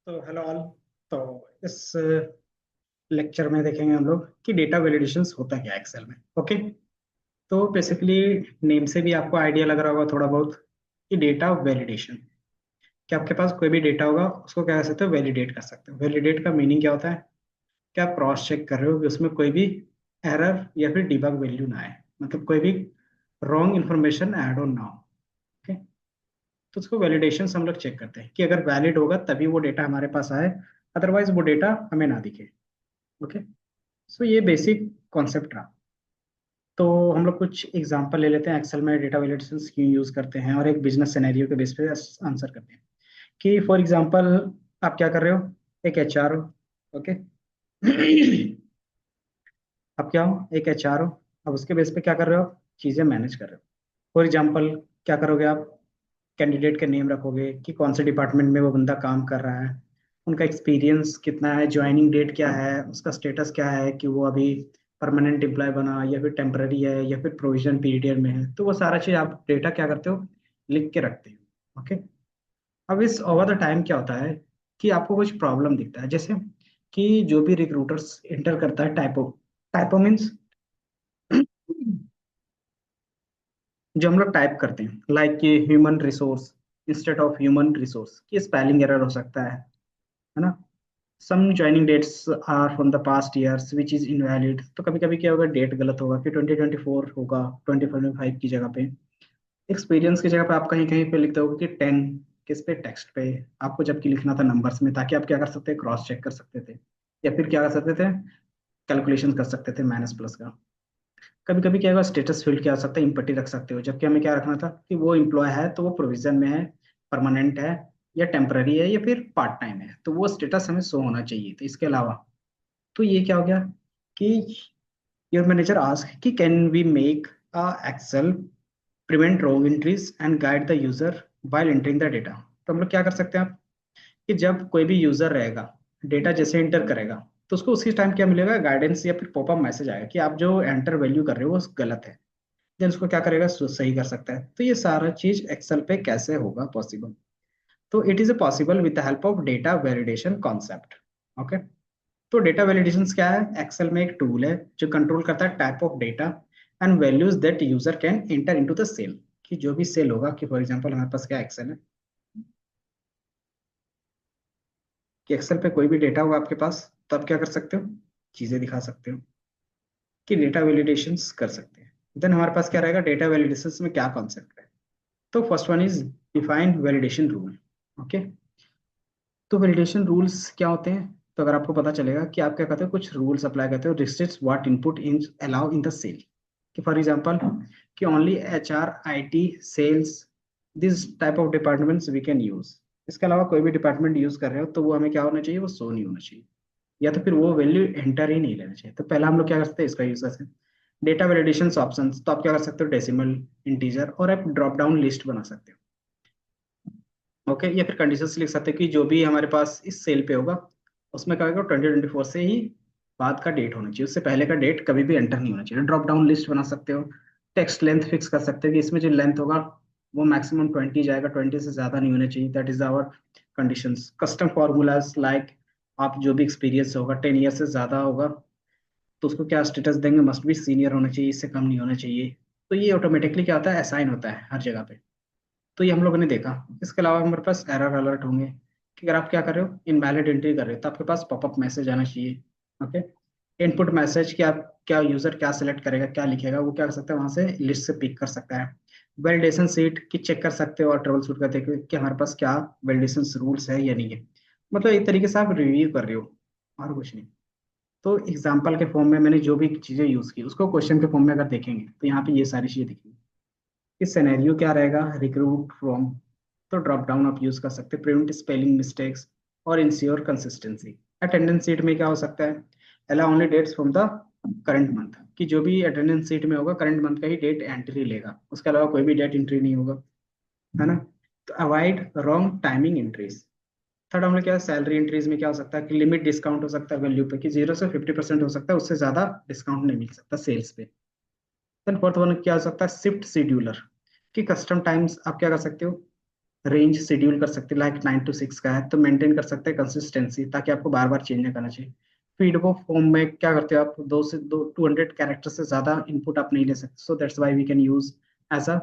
तो hello all. तो इस लेक्चर में देखेंगे हम लोग कि डेटा वैलिडेशंस होता क्या है एक्सेल में। ओके। तो बेसिकली नेम से भी आपको आइडिया लग रहा होगा थोड़ा बहुत कि डेटा वैलिडेशन, कि आपके पास कोई भी डेटा होगा उसको क्या कर सकते हो, वैलिडेट कर सकते हो। वैलिडेट का मीनिंग क्या होता है कि आप क्रॉस चेक कर रहे हो कि उसमें कोई भी एरर या फिर डिबग वैल्यू ना आए, मतलब कोई भी रॉन्ग इन्फॉर्मेशन ऐड ऑन ना हो। ओके। तो उसको वैलिडेशन हम लोग चेक करते हैं कि अगर वैलिड होगा तभी वो डेटा हमारे पास आए, अदरवाइज वो डेटा हमें ना दिखे। ओके। सो ये बेसिक कॉन्सेप्ट रहा। तो हम लोग कुछ एग्जांपल ले लेते हैं एक्सेल में डेटा वैलिडेशंस क्यों यूज करते हैं, और एक बिजनेस सिनेरियो के बेस पे आंसर करते हैं। कि फॉर एग्जांपल आप क्या कर रहे हो, एक एचआर हो। ओके। आप क्या हो, एक एचआर हो। अब उसके बेस पे क्या कर रहे हो, चीजें मैनेज कर रहे हो। फॉर एग्जांपल क्या करोगे आप, कैंडिडेट के नेम रखोगे कि कौन से डिपार्टमेंट में वो बंदा काम कर रहा है, उनका एक्सपीरियंस कितना है, ज्वाइनिंग डेट क्या है, उसका स्टेटस क्या है, कि वो अभी परमानेंट एम्प्लॉय बना या फिर टेम्पररी है या फिर प्रोविजन पीरियड में है। तो वो सारा चीज आप डेटा क्या करते हो, लिख के रखते हो। ओके। अब इस ओवर द टाइम क्या होता है कि आपको कुछ प्रॉब्लम दिखता है, जैसे कि जो भी रिक्रूटर्स इंटर करता है टाइपो, टाइपो मीन्स जो हम लोग टाइप करते हैं, लाइक कि human resource instead of human resource, की स्पेलिंग एरर हो सकता है ना। Some joining dates are from the past years which is invalid. तो कभी कभी क्या होगा, डेट गलत होगा कि 2024 होगा 2025 की जगह पे। एक्सपीरियंस की जगह पे आप कहीं कहीं पे लिखते होगे कि 10, किस पे, टेक्स्ट पे। आपको जबकि लिखना था नंबर्स में, ताकि आप क्या कर सकते, क्रॉस चेक कर सकते थे या फिर क्या कर सकते थे, कैलकुलेशन कर सकते थे माइनस प्लस का। कभी कभी क्या होगा, स्टेटस फील्ड क्या हो सकता है, इम्पटी रख सकते हो, जबकि हमें क्या रखना था कि वो एम्प्लॉय है तो वो प्रोविजन में है, परमानेंट है या टेम्पररी है या फिर पार्ट टाइम है, तो वो स्टेटस हमें शो होना चाहिए। तो इसके अलावा तो ये क्या हो गया कि योर मैनेजर आस्क कि can we make a excel prevent wrong entries and guide the user while entering the data. तो हम लोग क्या कर सकते हैं आप, कि जब कोई भी यूजर रहेगा, डेटा जैसे एंटर करेगा, तो उसको उसी टाइम क्या मिलेगा, गाइडेंस या फिर पॉपअप मैसेज आएगा कि आप जो एंटर वैल्यू कर रहे हो वो गलत है। देन उसको क्या करेगा, सही कर सकता है। तो ये सारा चीज एक्सेल पे कैसे होगा पॉसिबल, तो it is possible with the help of data validation concept. Okay. तो डेटा वैलिडेशन क्या है, एक्सेल में एक टूल है जो कंट्रोल करता है type of data and values that user can enter into the cell. कि जो भी सेल होगा, कि फॉर एग्जांपल हमारे पास क्या एक्सेल है, कि एक्सेल पे कोई भी डेटा होगा आपके पास, तो आप क्या कर सकते हो, चीजें दिखा सकते हो, कि डेटा वैलिडेशन कर सकते हैं। देन हमारे पास क्या रहेगा, डेटा वैलिडेशन में क्या कॉन्सेप्ट है। तो first one is defined validation rule. Okay. तो वैलिडेशन रूल्स क्या होते हैं, तो अगर आपको पता चलेगा कि आप क्या कहते हो, कुछ रूल्स अप्लाई करते हो, restricts what input in allow in the cell. कि फॉर एग्जांपल कि only HR, IT, sales, this type of departments we can use. इसके अलावा कोई भी डिपार्टमेंट यूज कर रहे हो तो वो हमें क्या होना चाहिए, वो शो नहीं होना चाहिए, या तो फिर वो वैल्यू एंटर ही नहीं लेना चाहिए। तो पहला हम लोग क्या कर सकते हैं, इसका यूज करते हैं डेटा वैलिडेशन ऑप्शन। तो आप क्या कर सकते हो, डेसिमल, इंटीजर, और आप ड्रॉप डाउन लिस्ट बना सकते हो। ओके। या फिर कंडीशंस लिख सकते हैं कि जो भी हमारे पास इस सेल पे होगा उसमें क्या होगा, 2024 से ही बाद का डेट होना चाहिए, उससे पहले का डेट कभी भी एंटर नहीं होना चाहिए। ड्रॉप डाउन लिस्ट बना सकते हो। टेक्स्ट लेंथ फिक्स कर सकते हो कि इसमें जो लेंथ होगा वो मैक्सिमम 20 जाएगा, 20 से ज्यादा नहीं होना चाहिए। That is our conditions. Custom formulas like आप जो भी एक्सपीरियंस होगा 10 ईयर से ज्यादा होगा तो उसको क्या स्टेटस देंगे, मस्ट बी सीनियर होना चाहिए, इससे कम नहीं होना चाहिए। तो ये ऑटोमेटिकली क्या होता है, असाइन होता है हर जगह पे। तो ये हम लोगों ने देखा। इसके अलावा हमारे पास एरर अलर्ट होंगे, कि अगर आप क्या कर रहे हो, इनवैलिड एंट्री कर रहे हो, तो आपके पास पॉपअप मैसेज आना चाहिए। ओके। इनपुट मैसेज, कि आप क्या यूजर क्या सिलेक्ट करेगा, क्या लिखेगा, वो क्या कर सकता है, वहां से लिस्ट से पिक कर सकता है। वैलिडेशन सीट की चेक कर सकते हो और ट्रबल शूट करते हो कि हमारे पास क्या वैलिडेशन रूल्स है या नहीं है। मतलब एक तरीके से आप रिव्यू कर रहे हो, और कुछ नहीं। तो एग्जाम्पल के फॉर्म में मैंने जो भी चीजें यूज की उसको क्वेश्चन के फॉर्म में अगर देखेंगे तो यहाँ पे ये सारी चीजें दिखेंगी। कि सिनेरियो क्या रहेगा, रिक्रूट फ्रॉम। तो ड्रॉप डाउन आप यूज कर सकते हैं, प्रिवेंट स्पेलिंग मिस्टेक्स और इंश्योर कंसिस्टेंसी। अटेंडेंस सीट में क्या हो सकता है, allow only dates from the current month. कि जो भी अटेंडेंस सीट में होगा करंट मंथ का ही डेट एंट्री लेगा, उसके अलावा कोई भी डेट एंट्री नहीं होगा, है ना। तो avoid wrong timing entries. Third हम लोग क्या, सैलरी एंट्रीज में क्या हो सकता है, कि लिमिट डिस्काउंट हो सकता है वैल्यू पे, कि 0 से 50% हो सकता है, उससे ज्यादा डिस्काउंट नहीं मिल सकता सेल्स पे। देन फोर्थ वन क्या हो सकता है, शिफ्ट शेड्यूलर। कि कस्टम टाइम्स आप क्या कर सकते हो, रेंज शेड्यूल कर सकते हैं, लाइक 9 to 6 का है तो मेंटेन कर सकते हैं कंसिस्टेंसी, ताकि आपको बार बार चेंज नहीं करना चाहिए। फीड को फॉर्म में क्या करते हो आप, 200 कैरेक्टर से ज्यादा इनपुट आप नहीं ले सकते, so that's why we can use as a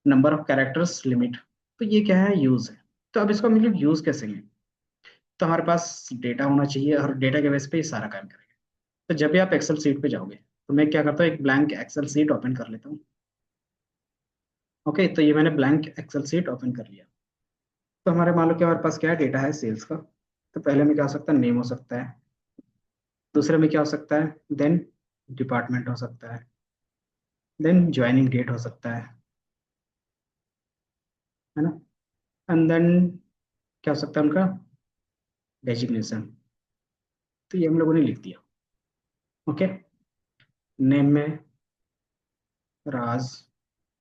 number of characters limit. तो ये क्या है, यूज है। तो अब इसको हम लोग यूज कैसे हैं, तो हमारे पास डेटा होना चाहिए और डेटा के बेस पे ये सारा काम करेंगे। तो जब भी आप एक्सेल सीट पे जाओगे तो मैं क्या करता हूँ, एक ब्लैंक एक्सेल सीट ओपन कर लेता हूँ। ओके, तो ये मैंने ब्लैंक एक्सेल सीट ओपन कर लिया। तो हमारे मान लो कि हमारे पास क्या है, डेटा है सेल्स का। तो पहले में क्या हो सकता है, नेम हो सकता है। दूसरे में क्या हो सकता है, देन डिपार्टमेंट हो सकता है। देन ज्वाइनिंग डेट हो सकता है ना। एंड देन क्या हो सकता है उनका, डेजिग्नेशन। तो ये हम लोगों ने लिख दिया। ओके, नेम में Raj,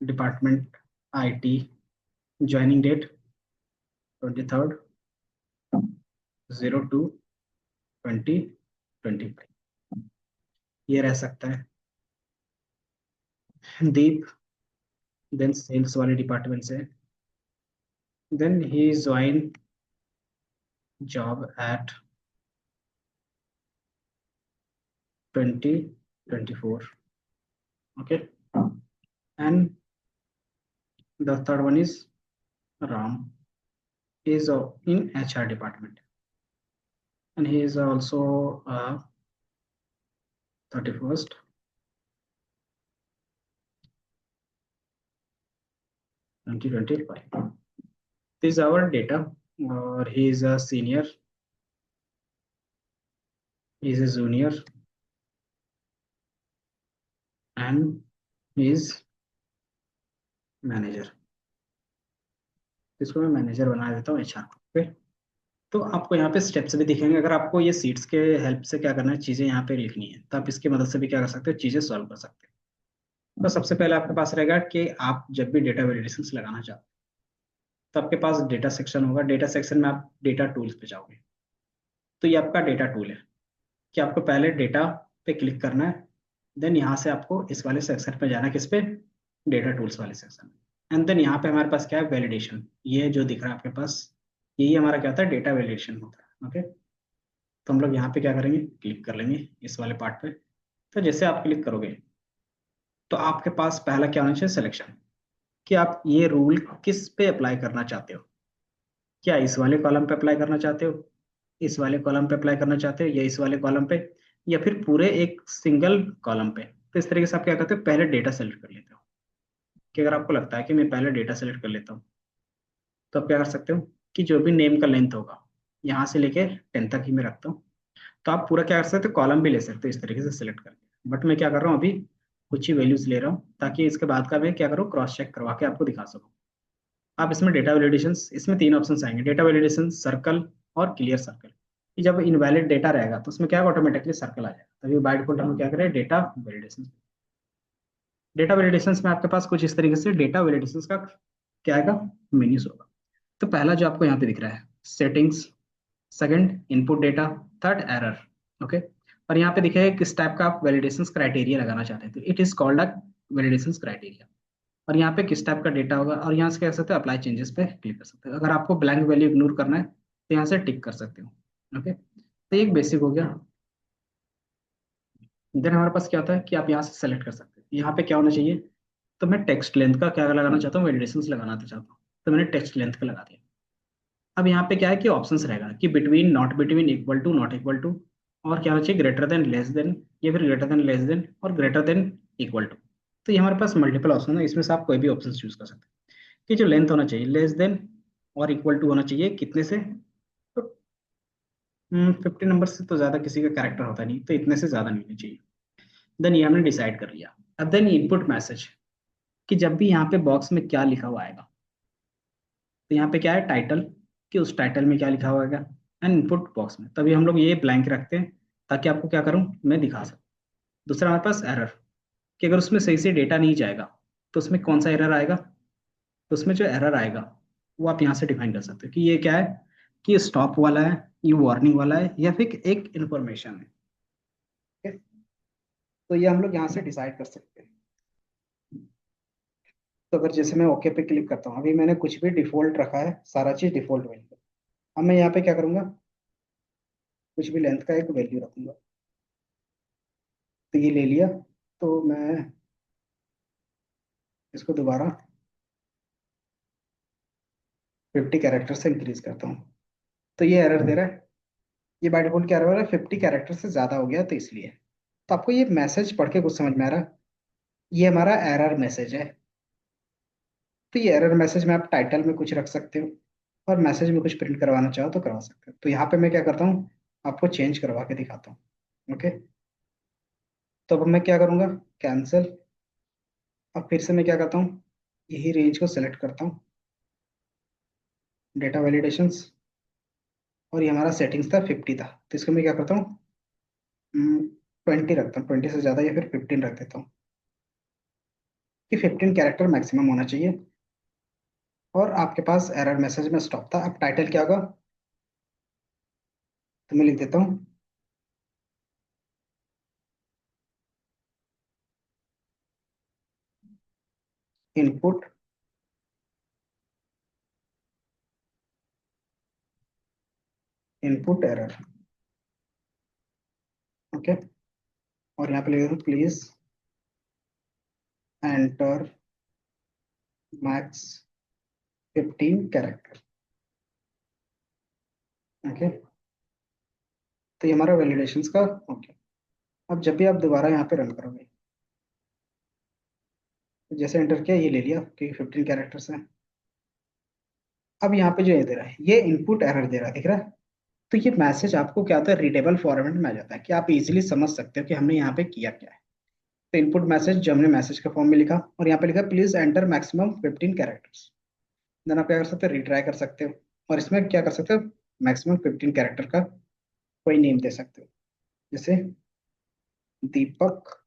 department IT, joining date 23rd/02/2025, ये रह सकता है। दीप, देन सेल्स वाले डिपार्टमेंट से। देन ही ज्वाइन जॉब एट 2024। ओके, and the third one is Ram, is in HR department, and he is also 31st 2025. This is our data, or he is a senior, he is a junior, and he is manager. इसको मैं manager बना देता हूँ HR को। Okay, तो आपको यहाँ पे स्टेप्स भी दिखेंगे। अगर आपको ये सीट्स के हेल्प से क्या करना है, चीज़ें यहाँ पे लिखनी है, तो आप इसकी मदद से भी क्या कर सकते हो, चीज़ें सॉल्व कर सकते हो। तो सबसे पहले आपके पास रहेगा कि आप जब भी डेटा वैलिडेशंस लगाना चाहते हो तो आपके पास डेटा सेक्शन होगा। डेटा सेक्शन में आप डेटा टूल्स पे जाओगे, तो ये आपका डेटा टूल है कि आपको पहले डेटा पे क्लिक करना है। देन यहाँ से आपको इस वाले सेक्शन पे जाना है, किस पे, डेटा टूल्स वाले सेक्शन में। एंड देन यहाँ पे हमारे पास क्या है, वैलिडेशन। ये जो दिख रहा है आपके पास, यही हमारा क्या होता है, डेटा वैलिडेशन होता है। ओके, तो हम लोग यहाँ पे क्या करेंगे, क्लिक कर लेंगे इस वाले पार्ट पे। तो जैसे आप क्लिक करोगे तो आपके पास पहला क्या होना चाहिए, सिलेक्शन, कि आप ये रूल किस पे अप्लाई करना चाहते हो। क्या इस वाले कॉलम पे अप्लाई करना चाहते हो, इस वाले कॉलम पे अप्लाई करना चाहते हो, या इस वाले कॉलम पे, या फिर पूरे एक सिंगल कॉलम पे। तो इस तरीके से आप क्या करते हो, पहले डेटा सेलेक्ट कर लेते हो। कि अगर आपको लगता है कि मैं पहले डेटा सेलेक्ट कर लेता हूँ, तो आप क्या कर सकते हो कि जो भी नेम का लेंथ होगा यहाँ से लेके 10 तक ही मैं रखता हूँ। तो आप पूरा क्या कर सकते हो, कॉलम भी ले सकते हो इस तरीके से सिलेक्ट करके। बट मैं क्या कर रहा हूँ, अभी कुछ ही वैल्यूज ले रहा हूँ, ताकि इसके बाद का मैं क्या करूँ, क्रॉस चेक करवा के आपको दिखा सकूँ। आप इसमें डेटा वैलिडेशन, इसमें तीन ऑप्शन आएंगे, डेटा वैलिडेशन, सर्कल और क्लियर सर्कल। कि जब इनवैलिड डेटा रहेगा तो उसमें क्या ऑटोमेटिकली सर्कल आ जाएगा, तभी बाय डिफॉल्ट हम क्या करें, डेटा वैलिडेशन। डेटा वैलिडेशन में आपके पास कुछ इस तरीके से डेटा वैलिडेशन का क्या आएगा, मेन्यूज होगा। तो पहला जो आपको यहाँ पे दिख रहा है, settings. Second, input data. Third, error. Okay, और यहाँ पे दिखेगा किस टाइप का आप वैलिडेशन क्राइटेरिया लगाना चाहते हैं, तो it is called a validation criteria. और यहाँ पे किस टाइप का डेटा होगा, और यहाँ से क्या कर सकते हो, अप्लाई चेंजेस पे क्लिक कर सकते हो। अगर आपको ब्लैंक वैल्यू इग्नोर करना है तो यहाँ से टिक कर सकते हो। ओके, तो ये एक बेसिक हो गया। देन हमारे पास क्या होता है कि आप यहाँ से सेलेक्ट कर सकते हो, यहाँ पे क्या होना चाहिए। तो मैं टेक्स्ट लेंथ का क्या लगाना चाहता हूँ, वैलिडेशन लगाना चाहता हूँ, तो मैंने टेक्स्ट लेंथ का लगा दिया। अब यहाँ पे क्या है कि ऑप्शंस रहेगा कि between, not between, equal to, not equal to, और क्या होना चाहिए, ग्रेटर देन, लेस देन, या फिर ग्रेटर देन, लेस देन, और ग्रेटर देन, इक्वल टू। तो ये हमारे पास मल्टीपल ऑप्शन है, इसमें से आप कोई भी ऑप्शन चूज कर सकते हैं। कि जो लेंथ होना चाहिए, लेस देन और इक्वल टू होना चाहिए कितने से, तो 50 नंबर से तो ज्यादा किसी का कैरेक्टर होता नहीं, तो इतने से ज्यादा नहीं होनी चाहिए। देन ये हमने डिसाइड कर लिया। अब देन इनपुट मैसेज, कि जब भी यहाँ पे बॉक्स में क्या लिखा हुआ आएगा, तो यहाँ पे क्या है, टाइटल, कि उस टाइटल में क्या लिखा हुआ है, एंड इनपुट बॉक्स में, तभी हम लोग ये ब्लैंक रखते हैं, ताकि आपको क्या करूँ, मैं दिखा सकूँ। दूसरा हमारे पास एरर, कि अगर उसमें सही से डेटा नहीं जाएगा तो उसमें कौन सा एरर आएगा। तो उसमें जो एरर आएगा वो आप यहाँ से डिफाइन कर सकते हो, कि ये क्या है, कि ये स्टॉप वाला है, ये वार्निंग वाला है, या फिर एक इंफॉर्मेशन है। ठीक है? तो ये हम लोग यहाँ से डिसाइड कर सकते हैं। तो अगर जैसे मैं ओके पे क्लिक करता हूँ, अभी मैंने कुछ भी डिफॉल्ट रखा है, सारा चीज डिफॉल्ट वैल्यू। अब मैं यहाँ पे क्या करूंगा, कुछ भी लेंथ का एक वैल्यू रखूंगा। तो ये ले लिया। तो मैं इसको दोबारा 50 कैरेक्टर से इंक्रीज करता हूँ। तो ये एरर दे रहा है। ये बाय डिफॉल्ट क्या रहा है, 50 कैरेक्टर से ज्यादा हो गया तो इसलिए। तो आपको ये मैसेज पढ़ के कुछ समझ में आ रहा है? ये हमारा एरर मैसेज है। तो ये एरर मैसेज में आप टाइटल में कुछ रख सकते हो, और मैसेज में कुछ प्रिंट करवाना चाहो तो करवा सकते हो। तो यहाँ पे मैं क्या करता हूँ, आपको चेंज करवा के दिखाता हूँ। ओके। तो अब मैं क्या करूँगा, कैंसिल। अब फिर से मैं क्या करता हूँ, यही रेंज को सेलेक्ट करता हूँ, डेटा वैलिडेशंस। और ये हमारा सेटिंग्स था 50 था, तो इसको मैं क्या करता हूँ, 20 रखता हूँ, 20 से ज़्यादा, या फिर 15 रख देता हूँ, कि 15 कैरेक्टर मैक्सिमम होना चाहिए। और आपके पास एरर मैसेज में स्टॉप था। अब टाइटल क्या होगा, तो मैं लिख देता हूँ, इनपुट इनपुट एरर। ओके। और यहाँ पे लिख देता हूँ, please enter max 15 character. Okay. तो ये हमारा वैलिडेशंस का। ओके। अब जब भी आप दोबारा यहाँ पे रन करोगे, तो जैसे एंटर किया, ये ले लिया क्योंकि 15 कैरेक्टर्स है। अब यहाँ पे जो ये दे रहा है, ये इनपुट एरर दे रहा है, दिख रहा है? तो ये मैसेज आपको क्या होता है, रीडेबल फॉर्मेट में आ जाता है, कि आप इजीली समझ सकते हो कि हमने यहाँ पे किया क्या है। तो इनपुट मैसेज जो हमने मैसेज के फॉर्म में लिखा, और यहाँ पे लिखा please enter maximum 15 characters. Then आप क्या कर सकते हो, रिट्राई कर सकते हो। और इसमें क्या कर सकते हो, मैक्सिमम 15 कैरेक्टर का कोई नेम दे सकते हो, जैसे दीपक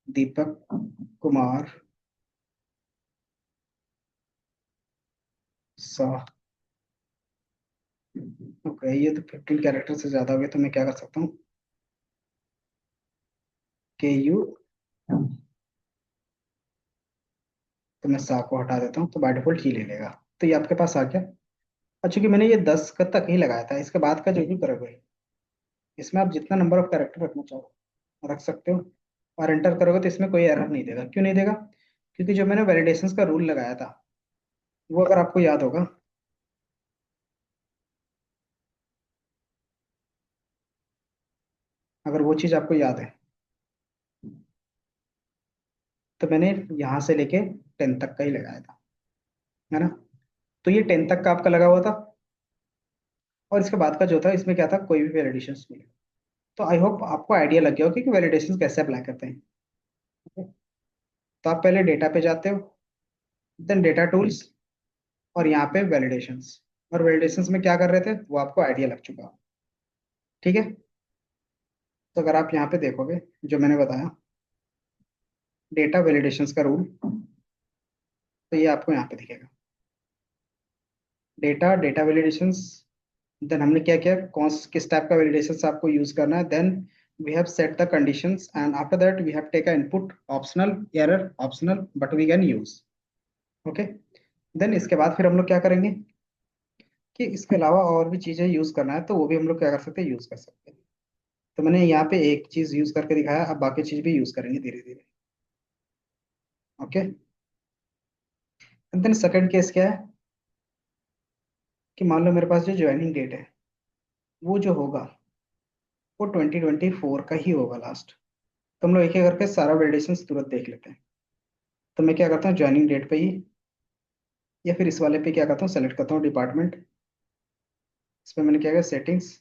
दीपक कुमार शाह। ओके, ये तो 15 कैरेक्टर से ज्यादा हो गया, तो मैं क्या कर सकता हूँ, KU। तो मैं शाह को हटा देता हूँ, तो बाय डिफॉल्ट ही ले लेगा। तो ये आपके पास आ गया। और चूंकि मैंने ये 10 का तक ही लगाया था, इसके बाद का जो भी करोगे, इसमें आप जितना नंबर ऑफ कैरेक्टर रखना चाहो रख सकते हो। और एंटर करोगे तो इसमें कोई एरर नहीं देगा। क्यों नहीं देगा? क्योंकि जो मैंने वैलिडेशंस का रूल लगाया था, वो अगर आपको याद होगा, अगर वो चीज़ आपको याद है, तो मैंने यहाँ से लेके 10 तक का ही लगाया था, है ना? तो ये 10 तक का आपका लगा हुआ था। और इसके बाद का जो था, इसमें क्या था, कोई भी वैलिडेशन मिले। तो आई होप आपको आइडिया लग गया हो कि वैलिडेशन कैसे अप्लाई करते हैं। Okay? तो आप पहले डेटा पे जाते हो, देन डेटा टूल्स, और यहाँ पे वैलिडेशंस। और वैलिडेशंस में क्या कर रहे थे, वो आपको आइडिया लग चुका हो। ठीक है। तो अगर आप यहाँ पे देखोगे, जो मैंने बताया, डेटा वैलिडेशंस का रूल, तो ये आपको यहाँ पे दिखेगा, डेटा डेटा वैलिडेशंस। देन हमने क्या किया, कौन किस टाइप का वैलिडेशंस आपको यूज करना है। Then we have set the conditions, and after that we have take input optional, error optional, but we can use. Okay. Then इसके बाद फिर हम लोग क्या करेंगे, कि इसके अलावा और भी चीजें यूज करना है, तो वो भी हम लोग क्या कर सकते हैं, यूज कर सकते हैं। तो मैंने यहाँ पे एक चीज यूज करके दिखाया, अब बाकी चीज भी यूज करेंगे धीरे धीरे। ओके। देन सेकंड केस क्या है, कि मान लो मेरे पास जो ज्वाइनिंग डेट है, वो जो होगा, वो 2024 का ही होगा लास्ट। तो हम लोग एक एक करके सारा वैलिडेशन तुरंत देख लेते हैं। तो मैं क्या करता हूँ, ज्वाइनिंग डेट पे ही, या फिर इस वाले पे क्या करता हूँ, सेलेक्ट करता हूँ डिपार्टमेंट। इस पे मैंने क्या किया, सेटिंग्स।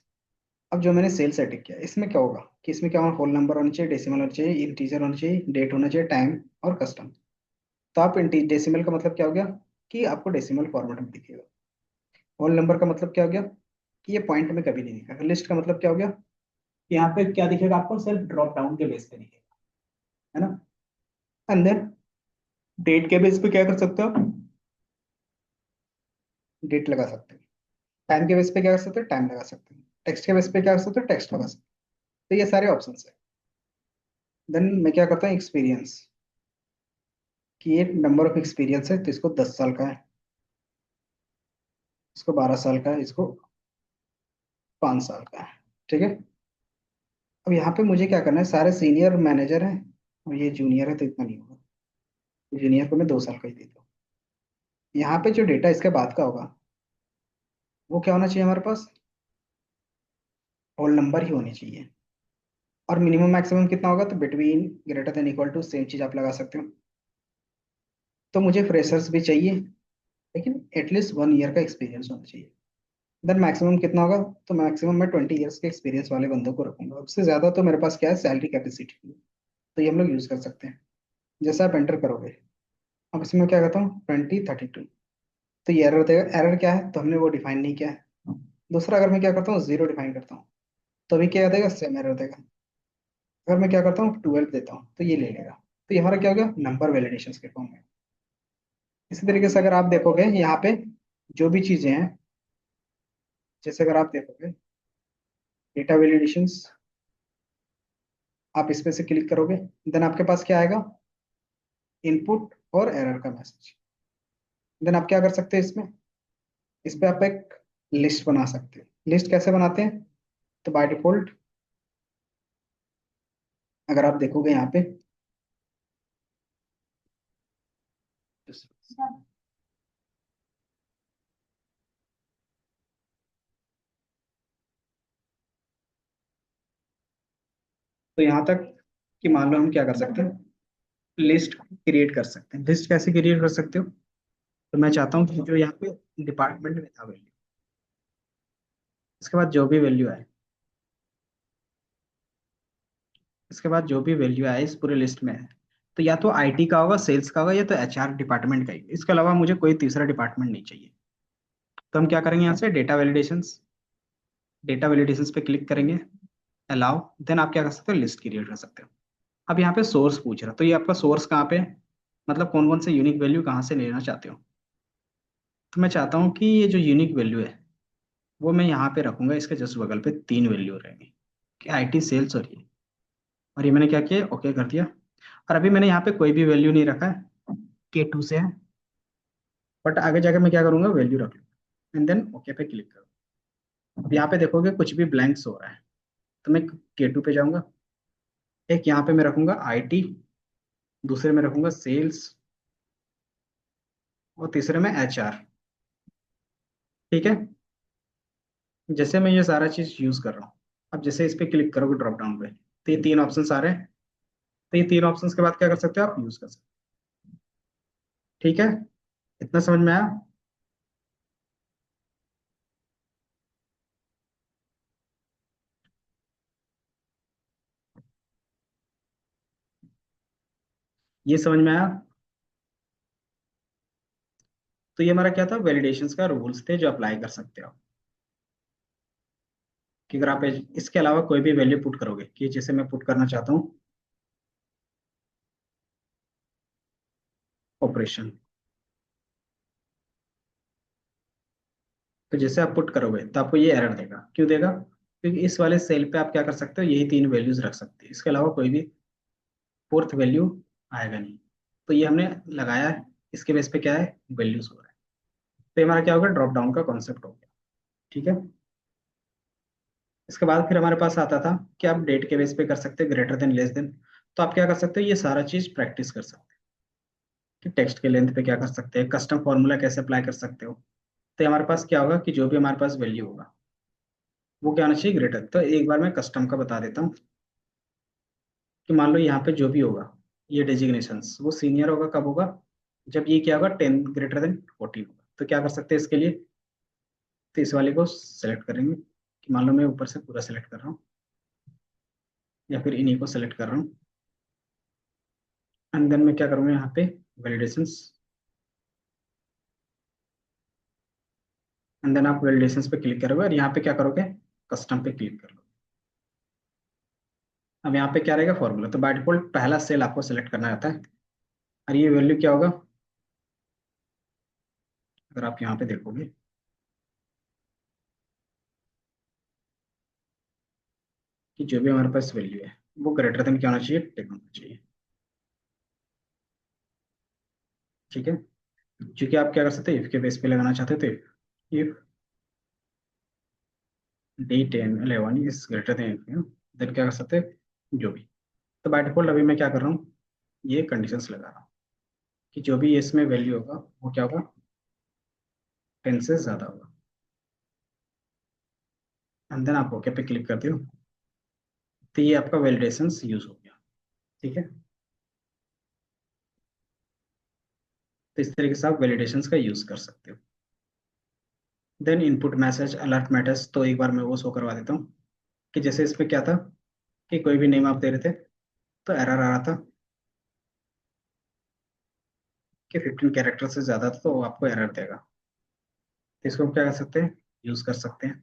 अब जो मैंने सेल सेटिंग किया, इसमें क्या होगा, कि इसमें क्या होगा, होल नंबर होना चाहिए, डेसिमल होना चाहिए, इंटीजर होना चाहिए, डेट होना चाहिए, टाइम, और कस्टम। तो आप डेसिमल का मतलब क्या हो गया, कि आपको डेसिमल फॉर्मेट में दिखेगा। होल नंबर का मतलब क्या हो गया, कि ये पॉइंट में कभी नहीं दिखेगा। लिस्ट का मतलब क्या हो गया, कि यहाँ पे क्या दिखेगा आपको, सिर्फ ड्रॉप डाउन के बेस पे दिखेगा, है ना? एंड देन डेट के बेस पे क्या कर सकते हो, डेट लगा सकते हो। टाइम के बेस पे क्या कर सकते हो, टाइम लगा सकते हो। टेक्स्ट के बेस पे क्या कर सकते हो, टेक्स्ट लगा सकते हो। तो ये सारे ऑप्शन है। देन मैं क्या करता हूँ एक्सपीरियंस, कि ये नंबर ऑफ एक्सपीरियंस है तो इसको 10 साल का है, इसको 12 साल का है, इसको 5 साल का है। ठीक है। अब यहाँ पे मुझे क्या करना है, सारे सीनियर मैनेजर हैं और ये जूनियर है तो इतना नहीं होगा, जूनियर को मैं 2 साल का ही देता हूँ। यहाँ पे जो डेटा इसके बाद का होगा वो क्या होना चाहिए हमारे पास, होल नंबर ही होनी चाहिए। और मिनिमम मैक्सिमम कितना होगा, तो between, greater than, equal to, same चीज आप लगा सकते हो। तो मुझे फ्रेशर्स भी चाहिए, लेकिन एटलीस्ट 1 ईयर का एक्सपीरियंस होना चाहिए। देन मैक्सिमम कितना होगा, तो मैक्सिमम मैं 20 ईयर्स के एक्सपीरियंस वाले बंदों को रखूंगा। उससे ज्यादा तो मेरे पास क्या है, सैलरी कैपेसिटी, तो ये हम लोग यूज कर सकते हैं। जैसे आप एंटर करोगे, अब इसमें क्या करता हूँ 2032, तो ये एरर देगा। एरर क्या है, तो हमने वो डिफाइन नहीं किया है। दूसरा, अगर मैं क्या करता हूँ 0 डिफाइन करता हूँ, तो अभी क्या देगा, सेम एरर देगा। अगर मैं क्या करता हूँ 12 देता हूँ तो ये ले लेगा। तो ये हमारा क्या हो गया, नंबर वैलिडेशंस के फॉर्म में। इसी तरीके से अगर आप देखोगे यहाँ पे जो भी चीजें हैं, जैसे अगर आप देखोगे डेटा वैलिडेशंस, आप इस पे से क्लिक करोगे, देन आपके पास क्या आएगा, इनपुट और एरर का मैसेज। देन आप क्या कर सकते हैं इसमें, इस पे आप एक लिस्ट बना सकते हैं। लिस्ट कैसे बनाते हैं, तो बाय डिफॉल्ट अगर आप देखोगे यहाँ पे, तो यहाँ तक कि मान लो हम क्या कर सकते हैं, लिस्ट क्रिएट कर सकते हैं। लिस्ट कैसे क्रिएट कर सकते हो, तो मैं चाहता हूँ कि जो यहाँ पे डिपार्टमेंट में था वैल्यू, इसके बाद जो भी वैल्यू आए, इसके बाद जो भी वैल्यू आए इस पूरे लिस्ट में है, तो या तो आईटी का होगा, सेल्स का होगा, या तो एचआर डिपार्टमेंट का ही। इसके अलावा मुझे कोई तीसरा डिपार्टमेंट नहीं चाहिए। तो हम क्या करेंगे, यहाँ से डेटा वैलिडेशंस पे क्लिक करेंगे, अलाउ। देन आप क्या कर सकते हो, लिस्ट क्रिएट कर सकते हो। अब यहाँ पे सोर्स पूछ रहा है, तो ये आपका सोर्स कहाँ पे है, मतलब कौन कौन से यूनिक वैल्यू कहाँ से लेना चाहते हो। तो मैं चाहता हूँ कि ये जो यूनिक वैल्यू है वो मैं यहाँ पे रखूंगा, इसके जस्ट बगल पे 3 वैल्यू रहेंगी, कि आईटी, सेल्स और ये मैंने क्या किया, ओके कर दिया। और अभी मैंने यहाँ पे कोई भी वैल्यू नहीं रखा है, K2 से है, बट आगे जाकर मैं क्या करूंगा, वैल्यू रख लूंगा एंड देन ओके पे क्लिक करूँ। अब यहाँ पे देखोगे कुछ भी ब्लैंक्स हो रहा है, तो मैं K2 पे जाऊंगा। एक यहाँ पे मैं रखूंगा आईटी, दूसरे में रखूंगा सेल्स, और तीसरे में एचआर। ठीक है। जैसे मैं ये सारा चीज यूज कर रहा हूँ, अब जैसे इस पे क्लिक करोगे ड्रॉप डाउन पे, तो ये 3 ऑप्शन आ रहे हैं। तो ये 3 ऑप्शन के बाद क्या कर सकते हो, आप यूज कर सकते हो। ठीक है, इतना समझ में आया। ये समझ में आया। तो ये हमारा क्या था, वैलिडेशंस का रूल्स थे जो अप्लाई कर सकते हो। कि अगर आप इसके अलावा कोई भी वैल्यू पुट करोगे, कि जैसे मैं पुट करना चाहता हूँ ऑपरेशन, तो जैसे आप पुट करोगे तो आपको ये एरर देगा। क्यों देगा, क्योंकि इस वाले सेल पे आप क्या कर सकते हो, यही 3 वैल्यूज रख सकते हो, इसके अलावा कोई भी फोर्थ वैल्यू आएगा नहीं। तो ये हमने लगाया है, इसके बेस पे क्या है, वैल्यूज हो रहा है। तो ये हमारा क्या होगा, ड्रॉप डाउन का कॉन्सेप्ट हो गया। ठीक है। इसके बाद फिर हमारे पास आता था कि आप डेट के बेस पे कर सकते हैं, ग्रेटर देन, लेस देन। तो आप क्या कर सकते हो, ये सारा चीज प्रैक्टिस कर सकते हैं, कि टेक्स्ट के लेंथ पे क्या कर सकते हैं, कस्टम फॉर्मूला कैसे अप्लाई कर सकते हो। तो हमारे पास क्या होगा, कि जो भी हमारे पास वैल्यू होगा वो क्या होना चाहिए, ग्रेटर। तो एक बार मैं कस्टम का बता देता हूँ, कि मान लो यहाँ पे जो भी होगा, ये डेजिग्नेशंस वो सीनियर होगा कब होगा, जब ये क्या होगा, 10 ग्रेटर देन 14 होगा। तो क्या कर सकते हैं इसके लिए, तो इस वाले को सेलेक्ट करेंगे, कि मान लो मैं ऊपर से पूरा सेलेक्ट कर रहा हूँ, या फिर इन्हीं को सेलेक्ट कर रहा हूँ। एंड देन मैं क्या करूँगा, यहाँ पे वैलिडेशंस, एंड देन आप वैलिडेशंस पे क्लिक करोगे और यहाँ पे क्या करोगे, कस्टम पे क्लिक कर लो। अब यहाँ पे क्या रहेगा, फॉर्मूला। तो बाय डिफॉल्ट पहला सेल आपको सेलेक्ट करना रहता है, और ये वैल्यू क्या होगा, अगर आप यहाँ पे देखोगे, कि जो भी हमारे पास वैल्यू है वो ग्रेटर देन क्या होना चाहिए, 10 होना चाहिए। ठीक है, क्योंकि आप क्या कर सकते हैं, इफ के बेस पे लगाना चाहते थे, if D10 11 is greater than, then क्या कर सकते हैं, जो भी। तो बाय डिफॉल्ट अभी मैं क्या कर रहा हूँ, ये कंडीशंस लगा रहा हूँ कि जो भी इसमें वैल्यू होगा वो क्या होगा, 10 से ज्यादा होगा। एंड देन आप ओके पे क्लिक करते हो, तो ये आपका वैलिडेशन यूज हो गया। ठीक है, तो इस तरीके से आप वैलिडेशंस का यूज कर सकते हो। Then input message alert matters, तो एक बार मैं वो शो करवा देता हूँ कि जैसे इसमें क्या था कि कोई भी नेम आप दे रहे थे तो एरर आ रहा था कि 15 कैरेक्टर से ज्यादा था, तो वो आपको एरर देगा। तो इसको हम क्या कर सकते हैं, यूज कर सकते हैं।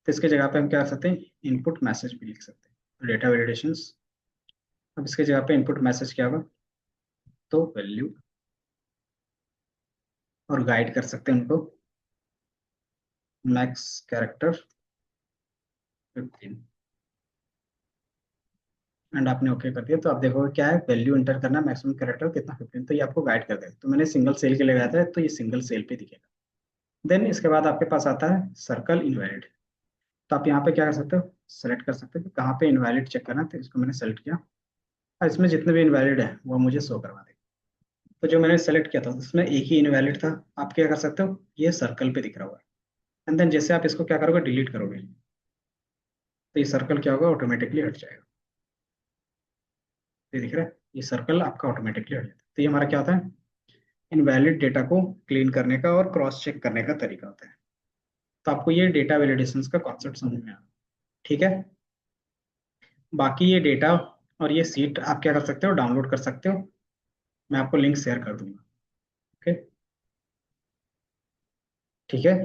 तो इसके जगह पे हम क्या कर सकते हैं, इनपुट मैसेज भी लिख सकते हैं, डेटा वैलिडेशंस। अब इसके जगह पे इनपुट मैसेज क्या होगा, तो वैल्यू, और गाइड कर सकते हैं उनको, मैक्स कैरेक्टर 15। एंड आपने ओके कर दिया, तो आप देखोगे क्या है, वैल्यू इंटर करना, मैक्सिमम कैरेक्टर कितना 15, तो ये आपको गाइड कर देगा। तो मैंने सिंगल सेल के लिए लगाया था, तो ये सिंगल सेल पे दिखेगा। देन इसके बाद आपके पास आता है सर्कल इनवैलिड। तो आप यहाँ पे क्या कर सकते हो, सेलेक्ट कर सकते हो कि कहाँ पे इनवैलिड चेक करना है, तो इसको मैंने सेलेक्ट किया। और इसमें जितने भी इनवैलिड है वो मुझे शो करवा देगा। तो जो मैंने सेलेक्ट किया था उसमें एक ही इनवैलिड था। आप क्या कर सकते हो, ये सर्कल पे दिख रहा हुआ है। एंड देन जैसे आप इसको क्या करोगे, डिलीट करोगे, तो ये सर्कल क्या होगा, ऑटोमेटिकली हट जाएगा। ये दिख रहा है, ये सर्कल आपका ऑटोमेटिकली हट जाता है। तो ये हमारा क्या होता है, इनवैलिड डेटा को क्लीन करने का और क्रॉस चेक करने का तरीका होता है। तो आपको ये डेटा वैलिडेशन का कॉन्सेप्ट समझ में आया। ठीक है, बाकी ये डेटा और ये सीट आप क्या कर सकते हो, डाउनलोड कर सकते हो। मैं आपको लिंक शेयर कर दूंगा। ओके, ठीक है।